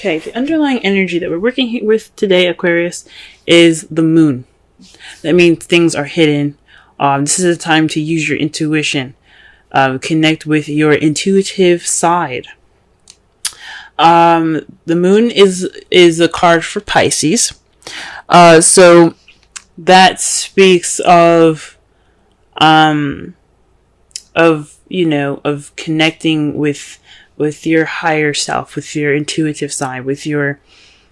Okay, the underlying energy that we're working with today, Aquarius, is the moon. That means things are hidden. This is a time to use your intuition. Connect with your intuitive side. The moon is a card for Pisces. So that speaks of connecting with your higher self, with your intuitive side, with your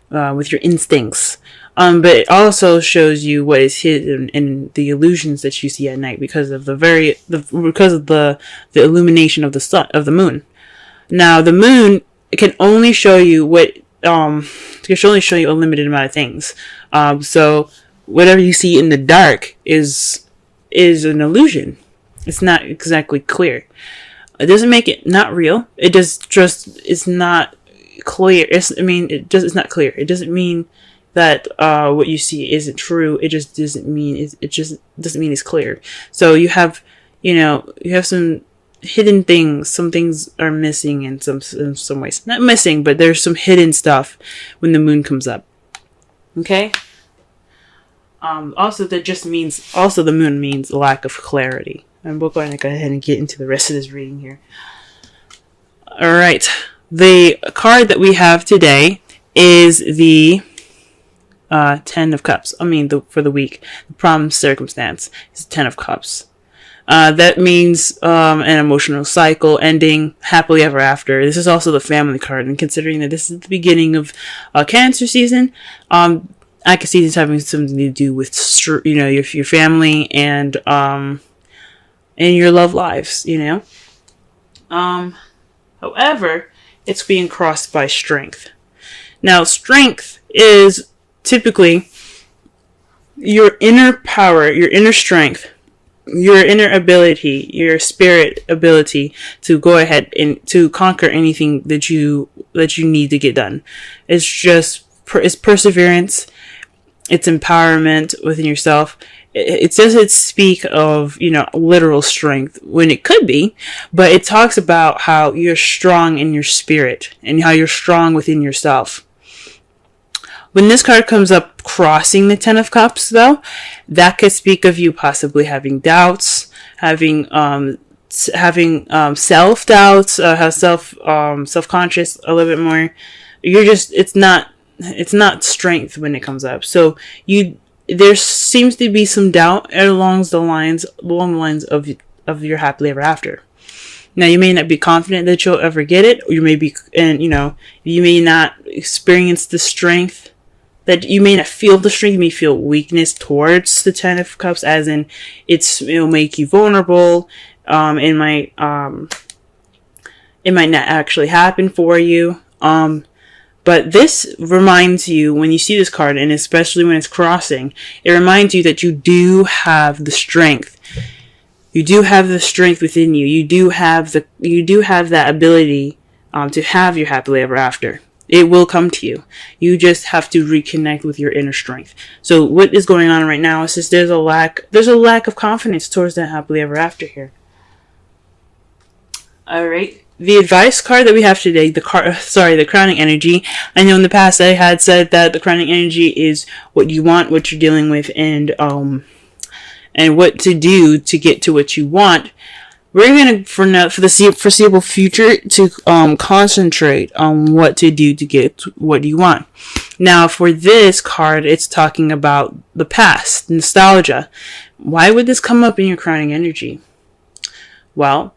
instincts. But it also shows you what is hidden in the illusions that you see at night because of the illumination of the sun, of the moon. Now, the moon can only show you a limited amount of things. So whatever you see in the dark is an illusion. It's not exactly clear. It doesn't make it not real. It's not clear. It's not clear. It doesn't mean that what you see isn't true. It just doesn't mean it's clear. So you have some hidden things. Some things are missing in some ways. Not missing, but there's some hidden stuff when the moon comes up. Okay. Also the moon means lack of clarity. And we're going to go ahead and get into the rest of this reading here. All right. The card that we have today is the 10 of Cups. For the week, the problem circumstance is 10 of Cups. That means an emotional cycle ending, happily ever after. This is also the family card, and considering that this is the beginning of Cancer season, I can see this having something to do with your family and your love lives. However, it's being crossed by strength. Now, strength is typically your inner power, your inner strength, your inner ability, your spirit ability to go ahead and to conquer anything that you need to get done. It's perseverance. It's empowerment within yourself. It doesn't speak of, literal strength when it could be, but it talks about how you're strong in your spirit and how you're strong within yourself. When this card comes up crossing the 10 of Cups, though, that could speak of you possibly having doubts, having self-doubts, self-conscious a little bit more. It's not strength when it comes up. So there seems to be some doubt along the lines of your happily ever after. Now, you may not be confident that you'll ever get it, or you may not experience the strength. That you may not feel the strength, you may feel weakness towards the 10 of Cups, as in it'll make you vulnerable. It might not actually happen for you. But this reminds you, when you see this card, and especially when it's crossing, it reminds you that you do have the strength. You do have the strength within you. You do have that ability to have your happily ever after. It will come to you. You just have to reconnect with your inner strength. So what is going on right now is just there's a lack of confidence towards that happily ever after here. All right. The advice card that we have today, the crowning energy. I know in the past I had said that the crowning energy is what you want, what you're dealing with, and what to do to get to what you want. We're going to, for the foreseeable future, to concentrate on what to do to get what you want. Now, for this card, it's talking about the past, nostalgia. Why would this come up in your crowning energy? Well,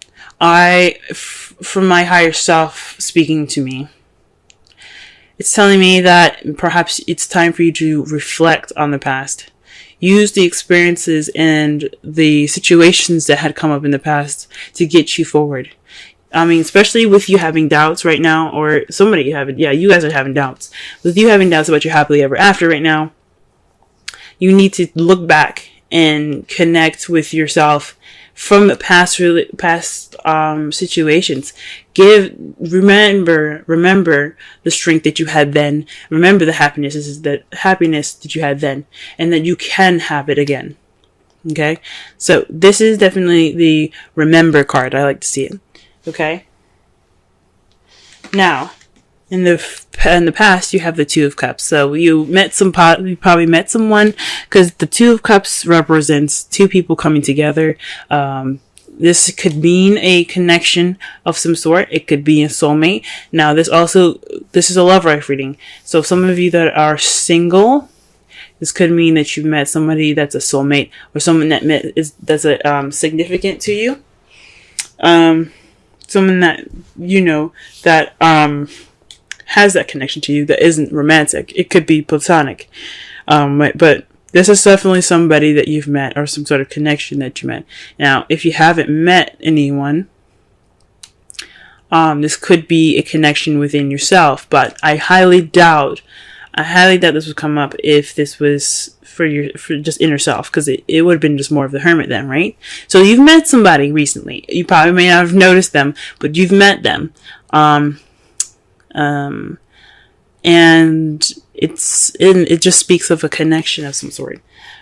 from my higher self speaking to me, it's telling me that perhaps it's time for you to reflect on the past. Use the experiences and the situations that had come up in the past to get you forward. Especially with you having doubts right now, or you guys are having doubts. With you having doubts about your happily ever after right now, you need to look back and connect with yourself from the past situations. Remember the strength that you had then. Remember the happiness that you had then, and that you can have it again. Okay, so this is definitely the remember card. I like to see it. Okay. Now, in the past, you have the Two of Cups. So you probably met someone, because the Two of Cups represents two people coming together. This could mean a connection of some sort. It could be a soulmate. Now, this is a love life reading. So some of you that are single, this could mean that you've met somebody that's a soulmate, or someone that's a significant to you. Someone that you know that has that connection to you that isn't romantic. It could be platonic. But this is definitely somebody that you've met, or some sort of connection that you met. Now, if you haven't met anyone, this could be a connection within yourself, but I highly doubt this would come up if this was for just inner self, because it would have been just more of the hermit then, right? So you've met somebody recently. You probably may not have noticed them, but you've met them. And it just speaks of a connection of some sort.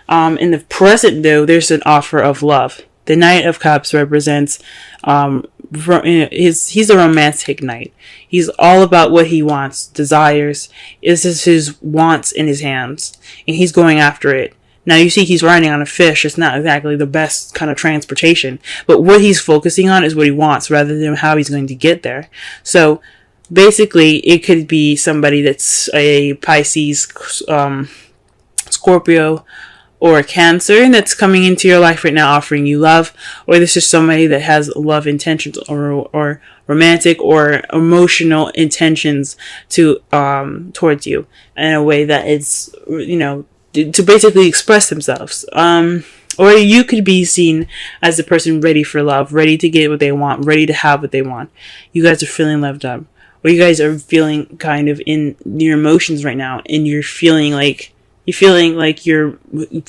In the present, though, there's an offer of love. The Knight of Cups represents, he's a romantic knight. He's all about what he wants, desires. This is his wants in his hands, and he's going after it. Now, you see he's riding on a fish. It's not exactly the best kind of transportation, but what he's focusing on is what he wants rather than how he's going to get there. So, basically, it could be somebody that's a Pisces, Scorpio, or a Cancer that's coming into your life right now offering you love, or this is somebody that has love intentions, or romantic or emotional intentions towards you in a way that it's, to basically express themselves. Or you could be seen as the person ready for love, ready to get what they want, ready to have what they want. You guys are feeling loved up. Or you guys are feeling kind of in your emotions right now, and you're feeling like you're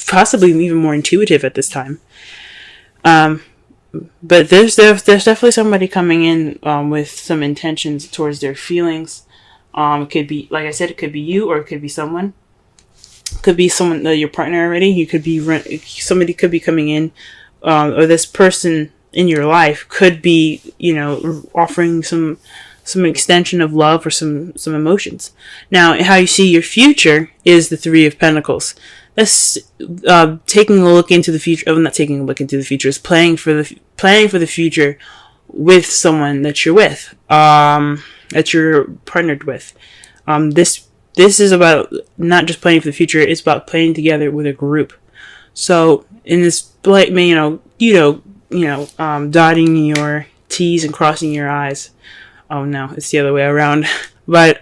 possibly even more intuitive at this time. But there's definitely somebody coming in with some intentions towards their feelings. It could be, like I said, it could be you, or it could be someone. It could be someone, your partner already. You could be somebody could be coming in, or this person in your life could be, offering some extension of love or some emotions. Now, how you see your future is the Three of Pentacles. That's taking a look into the future. Oh, not taking a look into the future. Is planning for the future with someone that you're with, that you're partnered with. This is about not just planning for the future. It's about planning together with a group. So in this, dotting your T's and crossing your I's. Oh no, it's the other way around. But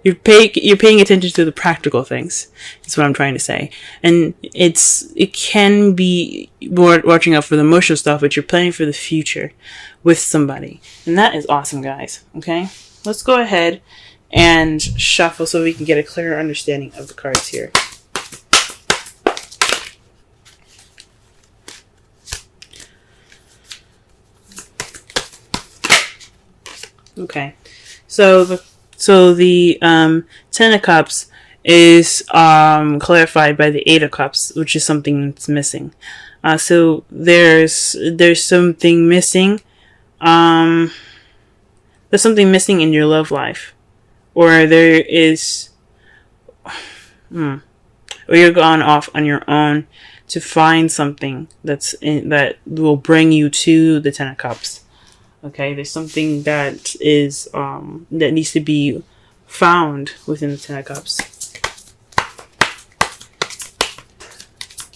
you're paying attention to the practical things. That's what I'm trying to say. And it can be more watching out for the emotional stuff, but you're planning for the future with somebody. And that is awesome, guys. Okay? Let's go ahead and shuffle so we can get a clearer understanding of the cards here. Okay, so the Ten of Cups is clarified by the Eight of Cups, which is something that's missing. So there's something missing. There's something missing in your love life, or there is, or you're gone off on your own to find something that will bring you to the Ten of Cups. Okay, there's something that is that needs to be found within the Ten of Cups.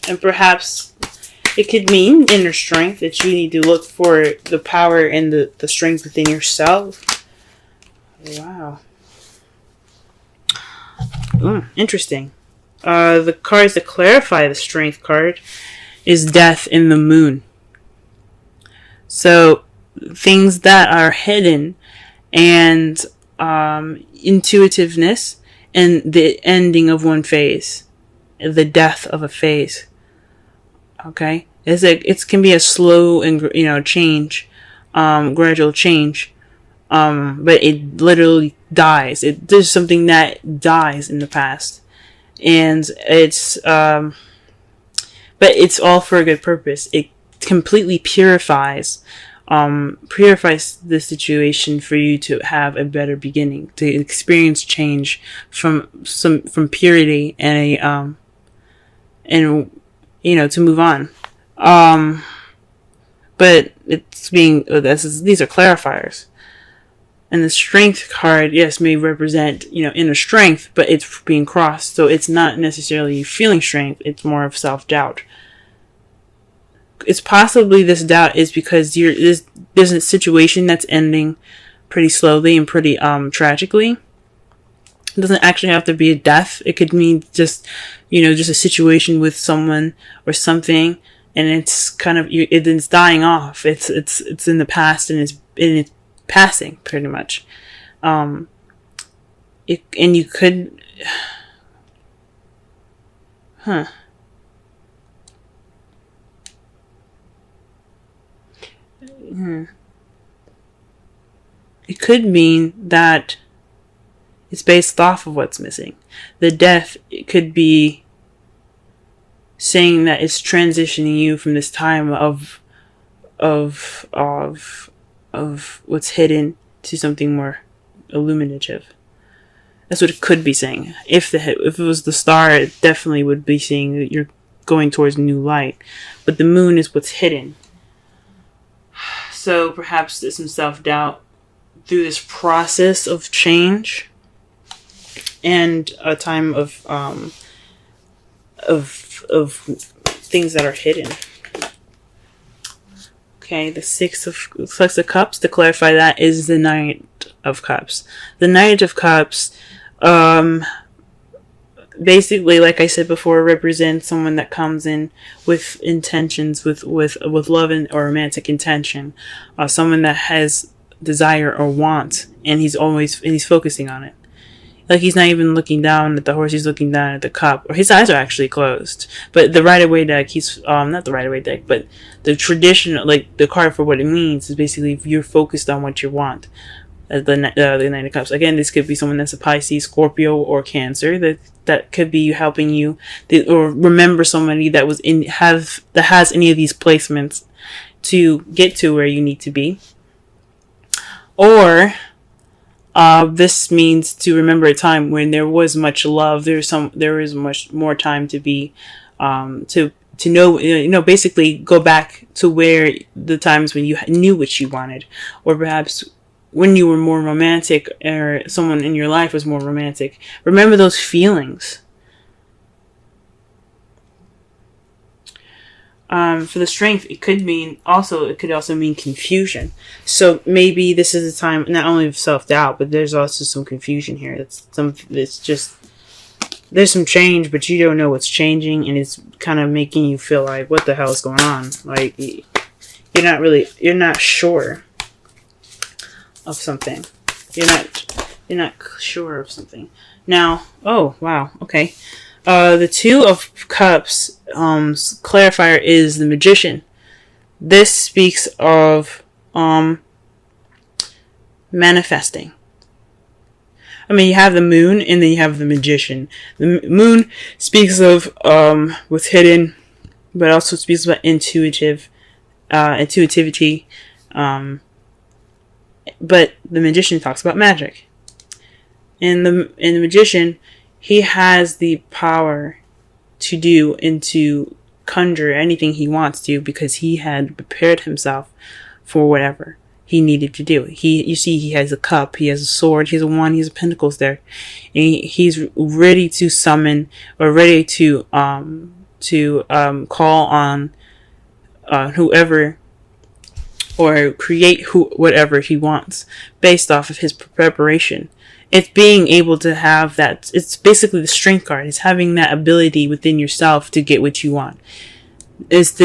And perhaps it could mean inner strength, that you need to look for the power and the strength within yourself. Wow. Interesting. The cards that clarify the strength card is Death in the Moon. So things that are hidden, and intuitiveness, and the ending of one phase, the death of a phase. Okay, it can be a slow and change, gradual change, but it literally dies. There's something that dies in the past, and but it's all for a good purpose. It completely purifies purifies the situation for you to have a better beginning, to experience change from purity and to move on. But it's these are clarifiers. And the strength card, yes, may represent, inner strength, but it's being crossed. So it's not necessarily feeling strength. It's more of self-doubt. It's possibly this doubt is because there's a situation that's ending pretty slowly and pretty tragically. It doesn't actually have to be a death. It could mean just a situation with someone or something, and it's kind of it's dying off. It's in the past, and it's passing pretty much. And you could, It could mean that it's based off of what's missing. The death, it could be saying that it's transitioning you from this time of what's hidden to something more illuminative. That's what it could be saying. If it was the star, it definitely would be saying that you're going towards new light. But the moon is what's hidden. So perhaps there's some self-doubt through this process of change and a time of things that are hidden. Okay, the Six of Cups, to clarify that, is the Knight of Cups. The Knight of Cups, basically, like I said before, represents someone that comes in with intentions, with love or romantic intention. Someone that has desire or want, and he's focusing on it. Like, he's not even looking down at the horse, he's looking down at the cup. Or his eyes are actually closed. But the Rider-Waite deck, not the Rider-Waite deck, but the traditional, like, the card for what it means is basically if you're focused on what you want. The Knight of Cups. Again, this could be someone that's a Pisces, Scorpio, or Cancer. That could be helping you, or remember somebody that has any of these placements to get to where you need to be. Or this means to remember a time when there was much love. There is much more time to be, to know, basically go back to where the times when you knew what you wanted, or perhaps when you were more romantic, or someone in your life was more romantic. Remember those feelings. For the Strength, it could also mean confusion. So maybe this is a time not only of self-doubt, but there's also some confusion here. There's some change, but you don't know what's changing, and it's kind of making you feel like, what the hell is going on? Like, you're not sure of something. You're not sure of something. Now, oh wow, okay. The Two of Cups clarifier is the Magician. This speaks of manifesting. I mean, you have the Moon, and then you have the Magician. The Moon speaks of what's hidden, but also speaks about intuitivity. But the Magician talks about magic. And the Magician, he has the power to do and to conjure anything he wants to, because he had prepared himself for whatever he needed to do. He has a cup, he has a sword, he has a wand, he has pentacles there. And he's ready to summon, or ready to call on whoever, or create whatever he wants based off of his preparation. It's being able to have that. It's basically the Strength card. It's having that ability within yourself to get what you want. It's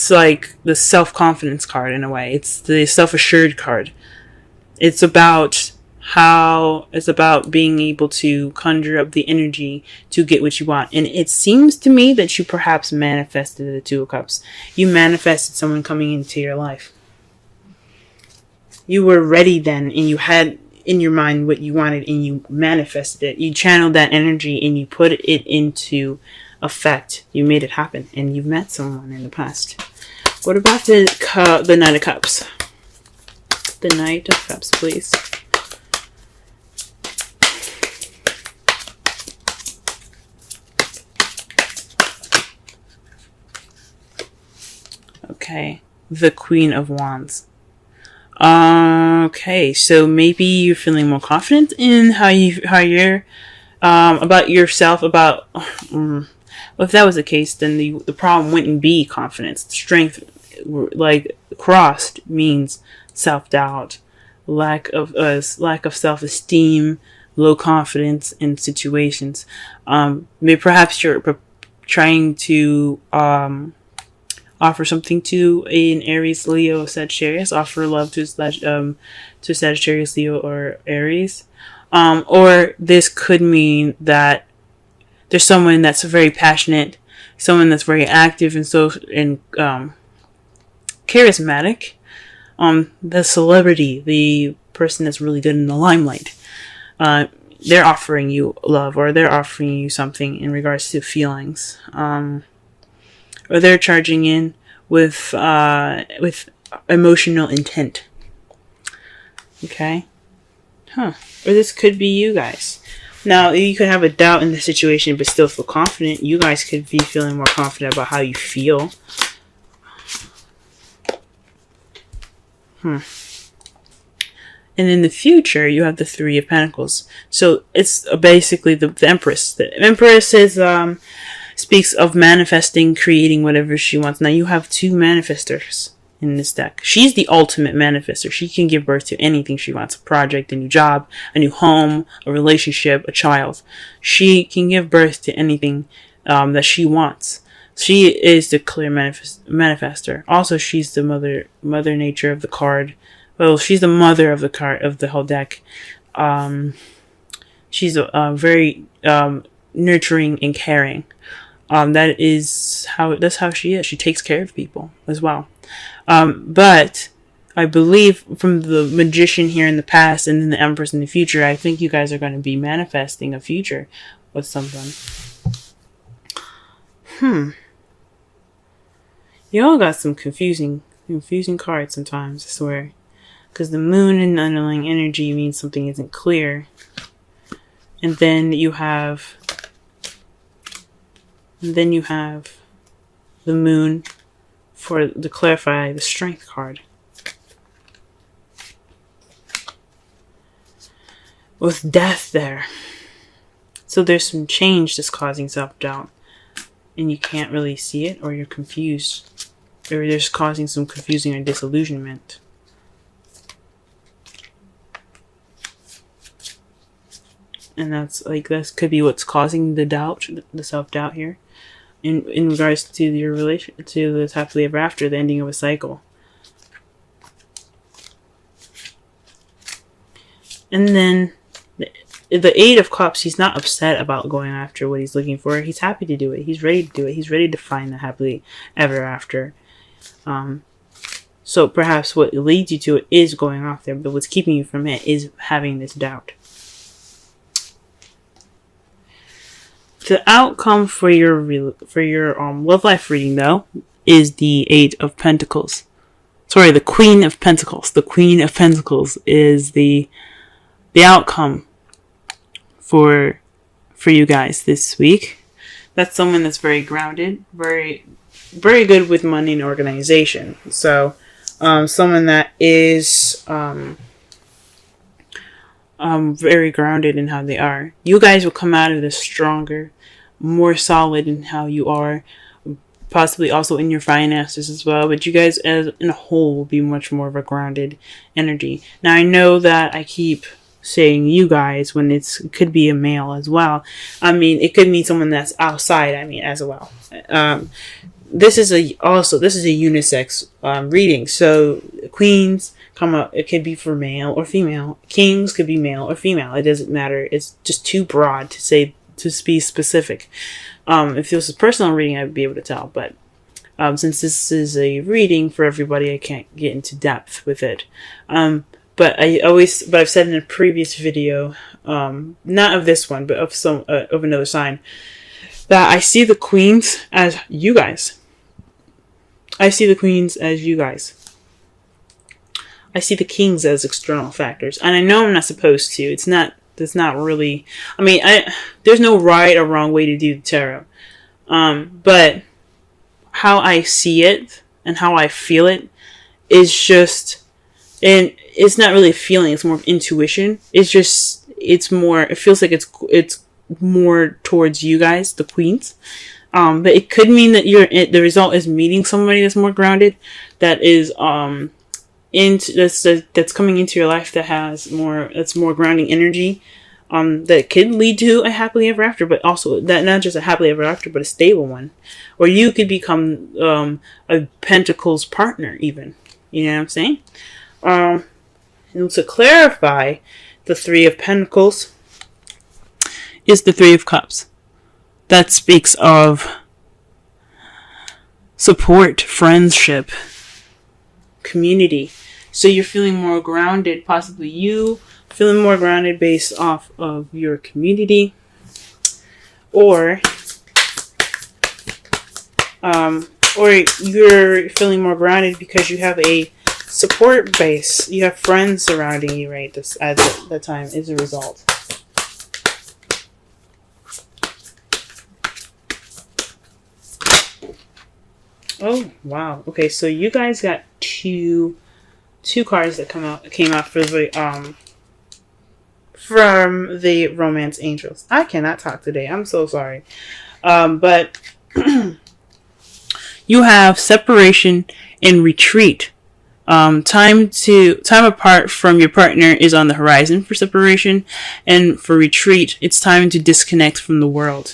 like the self-confidence card in a way. It's the self-assured card. It's about being able to conjure up the energy to get what you want. And it seems to me that you perhaps manifested the Two of Cups. You manifested someone coming into your life. You were ready then, and you had in your mind what you wanted, and you manifested it. You channeled that energy, and you put it into effect. You made it happen, and you've met someone in the past. What about the Knight of Cups? The Knight of Cups, please. Okay, the Queen of Wands. Okay, so maybe you're feeling more confident in how you're about yourself. About well, if that was the case, then the problem wouldn't be confidence. Strength, like crossed, means self-doubt, lack of self-esteem, low confidence in situations. Maybe perhaps you're trying to offer something to an Aries, Leo, Sagittarius. Offer love to Sagittarius, Leo, or Aries. Or this could mean that there's someone that's very passionate, someone that's very active and charismatic. The celebrity, the person that's really good in the limelight. They're offering you love, or they're offering you something in regards to feelings. Or they're charging in with emotional intent. Okay? Or this could be you guys. Now, you could have a doubt in the situation, but still feel confident. You guys could be feeling more confident about how you feel. And in the future, you have the Three of Pentacles. So it's basically the Empress. The Empress is speaks of manifesting, creating whatever she wants. Now you have two manifestors in this deck. She's the ultimate manifester. She can give birth to anything she wants. A project, a new job, a new home, a relationship, a child. She can give birth to anything that she wants. She is the clear manifester. Also, she's the mother nature of the card. Well, she's the mother of the card, of the whole deck. She's very nurturing and caring. That's how she is. She takes care of people as well. But I believe from the Magician here in the past and then the Empress in the future, I think you guys are going to be manifesting a future with someone. You all got some confusing cards sometimes, I swear. Because the Moon and the underlying energy means something isn't clear. And then you have the Moon to clarify the Strength card. With Death there. So there's some change that's causing self-doubt. And you can't really see it, or you're confused. Or there's causing some confusing or disillusionment. And that could be what's causing the doubt, the self-doubt here. In regards to your relation, to the happily ever after, the ending of a cycle. And then the Eight of Cups, he's not upset about going after what he's looking for. He's happy to do it. He's ready to do it. He's ready to find the happily ever after. So perhaps what leads you to it is going off there, but what's keeping you from it is having this doubt. The outcome for your love life reading, though, is the Eight of Pentacles. Sorry, the Queen of Pentacles. The Queen of Pentacles is the outcome for you guys this week. That's someone that's very grounded, very very good with money and organization. So someone that is very grounded in how they are. You guys will come out of this stronger, more solid in how you are, possibly also in your finances as well. But you guys as in a whole will be much more of a grounded energy. Now I know that I keep saying you guys when it could be a male as well. I mean, it could mean someone that's outside, I mean, as well. This is a unisex reading. So queens come up, it could be for male or female. Kings could be male or female. It doesn't matter. It's just too broad to be specific. If this was a personal reading, I'd be able to tell. But since this is a reading for everybody, I can't get into depth with it. But I've said in a previous video, not of this one, but of another sign, that I see the queens as you guys. I see the queens as you guys. I see the kings as external factors. And I know I'm not supposed to. It's not really, I mean, there's no right or wrong way to do the tarot. But how I see it and how I feel it is just, and it's not really a feeling, it's more of intuition. It feels like it's more towards you guys, the queens. But it could mean that the result is meeting somebody that's more grounded, that is, that's coming into your life that's more grounding energy, that could lead to a happily ever after, but also that not just a happily ever after, but a stable one. Or you could become a Pentacles partner even. You know what I'm saying? And to clarify, the Three of Pentacles is the Three of Cups. That speaks of support, friendship, community. So you're feeling more grounded, possibly you feeling more grounded based off of your community, or you're feeling more grounded because you have a support base. You have friends surrounding you, right? This at that time is a result. Oh wow. Okay, so you guys got two cards that came out for the from the Romance Angels. I cannot talk today. I'm so sorry. But you have separation and retreat. Time apart from your partner is on the horizon for separation, and for retreat, it's time to disconnect from the world.